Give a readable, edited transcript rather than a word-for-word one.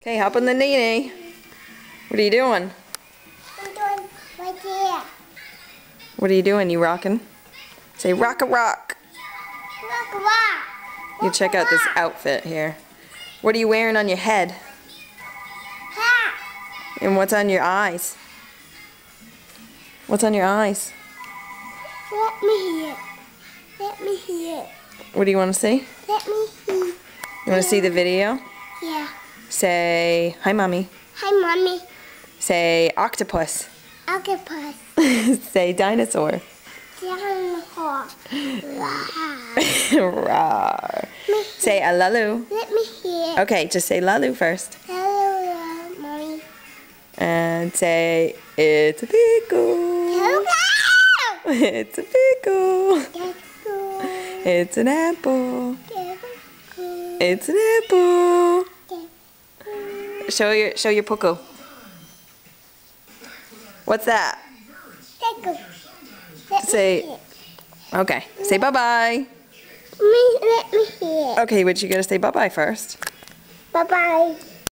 Okay, hop on the knee. What are you doing? I'm doing right here. What are you doing? You rocking? Say rock a rock. Rock, rock. You check out this outfit here. What are you wearing on your head? Hat. And what's on your eyes? What's on your eyes? Let me hear. Let me hear. What do you want to see? Let me hear. You want to see the video? Yeah. Say, hi mommy. Hi, mommy. Say octopus. Octopus. Say dinosaur. Dinosaur. Rawr. Say a lalu. Let me hear. Okay, just say lalu first. Hello, mommy. And say, it's a pickle. Hello. It's a pickle. That's cool. It's an apple. That's cool. It's an apple. That's cool. Show your puckle. What's that? That's cool. Let me Say, hear. okay, say bye-bye. Let me hear. Okay, but you gotta say bye-bye first. Bye-bye.